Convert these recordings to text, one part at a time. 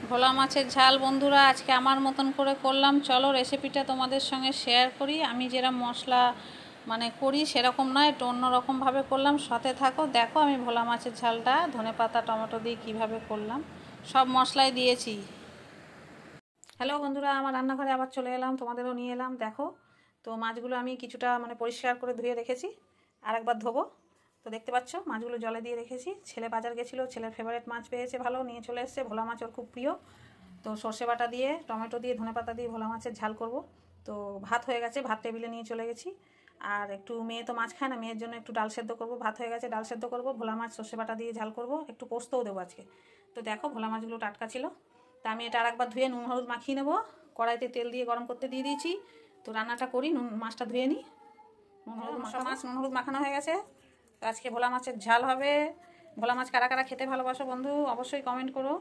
ভোলা মাছের ঝাল বন্ধুরা আজকে আমার মতন করে করলাম। চলো রেসিপিটা তোমাদের সঙ্গে শেয়ার করি। আমি যেরকম মশলা করি সেরকম নয়, একটু অন্যরকমভাবে করলাম। সাথে থাকো, দেখো আমি ভোলা মাছের ঝালটা ধনেপাতা টমেটো দিয়ে কিভাবে করলাম। সব মশলাই দিয়েছি। হ্যালো বন্ধুরা, আমার রান্নাঘরে আবার চলে এলাম, তোমাদেরও নিয়ে এলাম। দেখো তো মাছগুলো আমি কিছুটা পরিষ্কার করে ধুয়ে রেখেছি, আর একবার ধোবো। তো দেখতে পাচ্ছ মাছগুলো জলে দিয়ে রেখেছি। ছেলে বাজার গেছিলো, ছেলের ফেভারিট মাছ পেয়েছে, ভালো নিয়ে চলে এসছে। ভোলা মাছ ওর খুব প্রিয়। তো সর্ষে বাটা দিয়ে টমেটো দিয়ে ধনেপাতা দিয়ে ভোলা মাছের ঝাল করব। তো ভাত হয়ে গেছে, ভাত টেবিলে নিয়ে চলে গেছি। আর একটু মেয়ে তো মাছ খায় না, মেয়ের জন্য একটু ডাল সেদ্ধ করব। ভাত হয়ে গেছে, ডাল সেদ্ধ করব, ভোলা মাছ সর্ষে বাটা দিয়ে ঝাল করব, একটু পোস্তও দেবো আজকে। তো দেখো ভোলা মাছগুলো টাটকা ছিল। তা আমি এটা আরেকবার ধুয়ে নুন হলুদ মাখিয়ে নেবো। কড়াইতে তেল দিয়ে গরম করতে দিয়ে দিয়েছি। তো রান্নাটা করি, মাছটা ধুয়ে নিই। নুন হলুদ মাছ নুন হলুদ মাখানো হয়ে গেছে। তো আজকে ভোলা মাছের ঝাল হবে। ভোলা মাছ কারা কারা খেতে ভালোবাসো বন্ধু অবশ্যই কমেন্ট করো।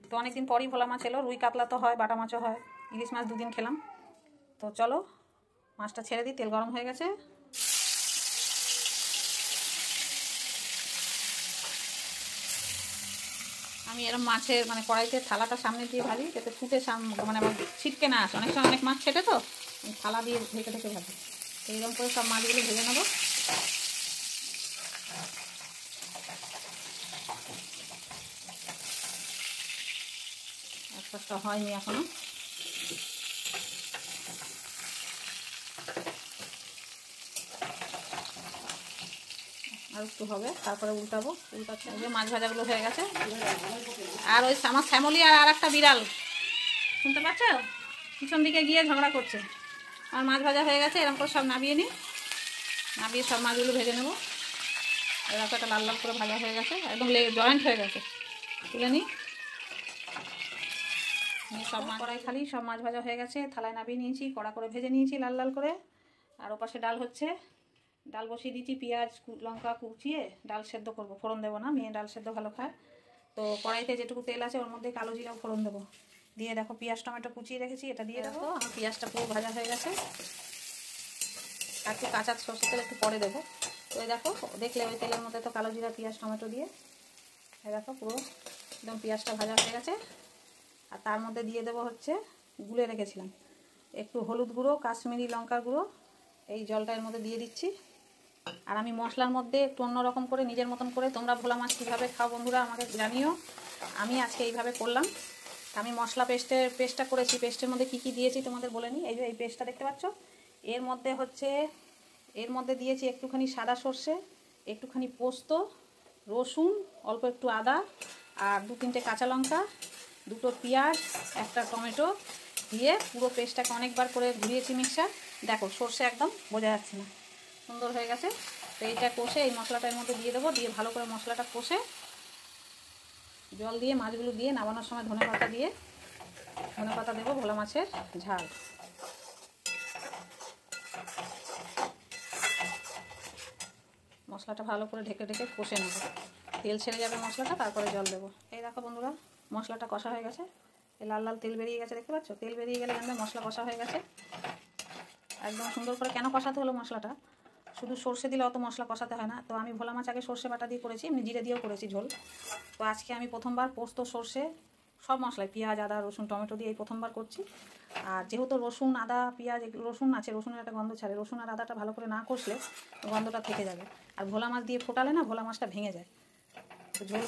তো অনেকদিন পরই ভোলা মাছ এলো, রুই কাতলা তো হয়, বাটা মাছও হয়, ইলিশ মাছ দুদিন খেলাম। তো চলো মাছটা ছেড়ে দিই, তেল গরম হয়ে গেছে। আমি এরকম মাছের কড়াইতে থালাটা সামনে দিয়ে ভাজি, যাতে ফুটে ছিটকে না আসে। অনেক সময় অনেক মাছ ছেটে, তো থালা দিয়ে ঢেকে ঢেকে ভাজি। তো এইরকম করে সব মাছগুলো ভেজে নেবো। একটা হয়নি এখনো। আর একটু হবে, তারপরে উল্টাবো। উল্টাচ্ছে মাছ ভাজাগুলো হয়ে গেছে। আর ওই আমার ফ্যামিলি আর একটা বিড়াল, শুনতে পাচ্ছ, পিছন দিকে গিয়ে ঝগড়া করছে। আমার মাছ ভাজা হয়ে গেছে, এরকম করে সব নামিয়ে নিই। নামিয়ে সব মাছগুলো ভেজে নেবো। এরকম একটা লাল লাল করে ভাজা হয়ে গেছে, একদম জয়েন্ট হয়ে গেছে। তুলে নিই। সব মাছ কড়াই খালি, সব মাছ ভাজা হয়ে গেছে, থালায় নামিয়ে নিয়েছি, কড়া করে ভেজে নিয়েছি লাল লাল করে। আর ওপাশে ডাল হচ্ছে, ডাল বসিয়ে দিয়েছি। পেঁয়াজ লঙ্কা কুচিয়ে ডাল সেদ্ধ করবো, ফোড়ন দেবো না, মেয়ে ডাল সেদ্ধ ভালো খায়। তো কড়াইতে যেটুকু তেল আছে ওর মধ্যে কালো জিরা ফোড়ন দেবো। দিয়ে দেখো পেঁয়াজ টমেটো কুচিয়ে রেখেছি, এটা দিয়ে দেবো। আমার পেঁয়াজটা পুরো ভাজা হয়ে গেছে। আর একটু কাঁচা সরষের তেল একটু পরে দেবো। তো এই দেখো, দেখলে ওই তেলের মধ্যে তো কালো জিরা পেঁয়াজ টমেটো দিয়ে, এই দেখো পুরো একদম পেঁয়াজটা ভাজা হয়ে গেছে। আর তার মধ্যে দিয়ে দেবো হচ্ছে গুলে রেখেছিলাম একটু হলুদ গুঁড়ো, কাশ্মীরি লঙ্কার গুঁড়ো। এই জলটা এর মধ্যে দিয়ে দিচ্ছি। আর আমি মশলার মধ্যে একটু অন্যরকম করে, নিজের মতন করে, তোমরা ভোলা মাছ কীভাবে খাও বন্ধুরা আমাকে জানিও। আমি আজকে এইভাবে করলাম। আমি মশলা পেস্টটা করেছি। পেস্টের মধ্যে কী কী দিয়েছি তোমাদের বলে নিই। এই যে এই পেস্টটা দেখতে পাচ্ছ, এর মধ্যে দিয়েছি একটুখানি সাদা সর্ষে, একটুখানি পোস্ত, রসুন, অল্প একটু আদা, আর 2-3টে কাঁচা লঙ্কা, 2টো পেঁয়াজ, একটা টমেটো দিয়ে পুরো পেস্টটাকে অনেকবার করে ঘুরিয়েছি মিক্সার। দেখো সর্ষে একদম বোঝা যাচ্ছে না, সুন্দর হয়ে গেছে। তো এইটা কষে এই মশলাটার মধ্যে দিয়ে দেবো। দিয়ে ভালো করে মশলাটা কষে জল দিয়ে মাছগুলো দিয়ে নামানোর সময় ধনেপাতা দেবো। ভোলা মাছের ঝাল। মশলাটা ভালো করে ঢেকে ঢেকে কষে নেবো, তেল ছেড়ে যাবে মশলাটা, তারপরে জল দেবো। এই দেখো বন্ধুরা, মশলাটা কষা হয়ে গেছে। এই লাল লাল তেল বেরিয়ে গেছে, দেখতে পাচ্ছ? তেল বেরিয়ে গেলে জানবে মশলা কষা হয়ে গেছে। একদম সুন্দর করে কেন কষাতে হলো মশলাটা, শুধু সর্ষে দিলে অত মশলা কষাতে হয় না। তো আমি ভোলা মাছ আগে সর্ষে বাটা দিয়ে করেছি, এমনি জিরে দিয়েও করেছি ঝোল। তো আজকে আমি প্রথমবার পোস্ত সর্ষে সব মশলায় পেঁয়াজ আদা রসুন টমেটো দিয়ে এই প্রথমবার করছি। আর যেহেতু রসুন আদা পেঁয়াজ রসুন আছে, রসুনের একটা গন্ধ ছাড়ে, রসুন আর আদাটা ভালো করে না কষলে গন্ধটা থেকে যাবে। আর ভোলা মাছ দিয়ে ফোটালে না ভোলা মাছটা ভেঙে যায়। তো ঝোল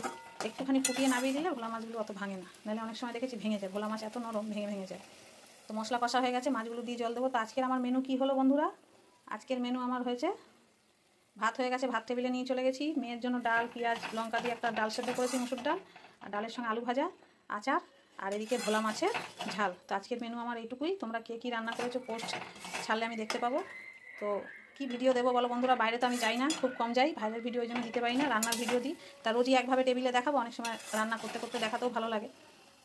একটুখানি ফুটিয়ে নামিয়ে দিলে ভোলা মাছগুলো অত ভাঙে না, নাহলে অনেক সময় দেখেছি ভেঙে যায়। ভোলা মাছ এত নরম, ভেঙে যায়। তো মশলা কষা হয়ে গেছে, মাছগুলো দিয়ে জল দেবো। তো আজকের আমার মেনু কী হলো বন্ধুরা, আজকের মেনু আমার হয়েছে ভাত হয়ে গেছে, ভাত টেবিলে নিয়ে চলে গেছি। মেয়ের জন্য ডাল পেঁয়াজ লঙ্কা দিয়ে একটা ডাল সেদ্ধ করেছি, মুসুর ডাল, আর ডালের সঙ্গে আলু ভাজা, আচার, আর এদিকে ভোলা মাছের ঝাল। তো আজকের মেনু আমার এইটুকুই। তোমরা কে কী রান্না করেছো পোস্ট ছাড়লে আমি দেখতে পাবো। তো কি ভিডিও দেবো বলো বন্ধুরা, বাইরে তো আমি যাই না, খুব কম যাই, ভাইয়ের ভিডিও ওই জন্য দিতে পারি না। রান্নার ভিডিও দিই, তা রোজই একভাবে টেবিলে দেখাবো, অনেক সময় রান্না করতে করতে দেখাতেও ভালো লাগে।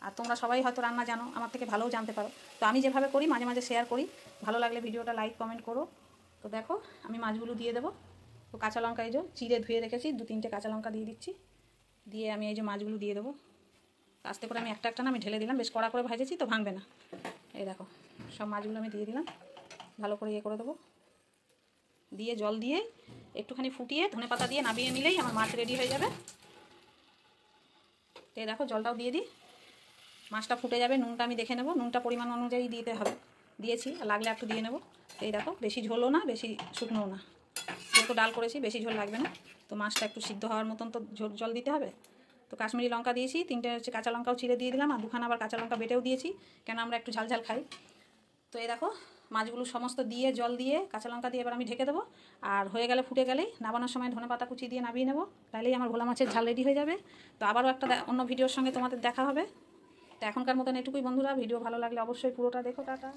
আর তোমরা সবাই হয়তো রান্না জানো, আমার থেকে ভালোও জানতে পারো। তো আমি যেভাবে করি মাঝে মাঝে শেয়ার করি, ভালো লাগলে ভিডিওটা লাইক কমেন্ট করো। তো দেখো আমি মাছগুলো দিয়ে দেবো। তো কাঁচা লঙ্কা এই যে চিড়ে ধুয়ে রেখেছি, 2-3টে কাঁচা লঙ্কা দিয়ে দিচ্ছি। দিয়ে আমি এই যে মাছগুলো দিয়ে দেবো। আস্তে করে আমি একটা একটা না আমি ঢেলে দিলাম, বেশ কড়া করে ভেজেছি তো ভাঙবে না। এই দেখো সব মাছগুলো আমি দিয়ে দিলাম, ভালো করে করে দেবো। দিয়ে জল দিয়ে একটুখানি ফুটিয়ে ধনেপাতা দিয়ে নামিয়ে নিলেই আমার মাছ রেডি হয়ে যাবে। তো এই দেখো জলটাও দিয়ে দিই, মাছটা ফুটে যাবে, নুনটা আমি দেখে নেব, নুনটা পরিমাণ অনুযায়ী দিতে হবে, দিয়েছি, আর লাগলে একটু দিয়ে নেব। এই দেখো বেশি ঝোলও না বেশি শুকনোও না, যেহেতু ডাল করেছি বেশি ঝোল লাগবে না, তো মাছটা একটু সিদ্ধ হওয়ার মতন তো জল দিতে হবে। তো কাশ্মীরি লঙ্কা দিয়েছি, 3টে হচ্ছে কাঁচা লঙ্কাও চিড়ে দিয়ে দিলাম, আর 2খানা আবার কাঁচা লঙ্কা বেটেও দিয়েছি, কেন আমরা একটু ঝাল ঝাল খাই। তো এই দেখো মাছগুলো সমস্ত দিয়ে জল দিয়ে কাঁচা লঙ্কা দিয়ে এবার আমি ঢেকে দেবো, আর হয়ে গেলে ফুটে গেলেই নামানোর সময় ধনেপাতা কুচি দিয়ে নামিয়ে নেবো, তাহলেই আমার ভোলা মাছের ঝাল রেডি হয়ে যাবে। তো আবারও একটা অন্য ভিডিওর সঙ্গে তোমাদের দেখা হবে। তো এখনকার মতন এটুকুই বন্ধুরা, ভিডিও ভালো লাগলে অবশ্যই পুরোটা দেখো। টাটা।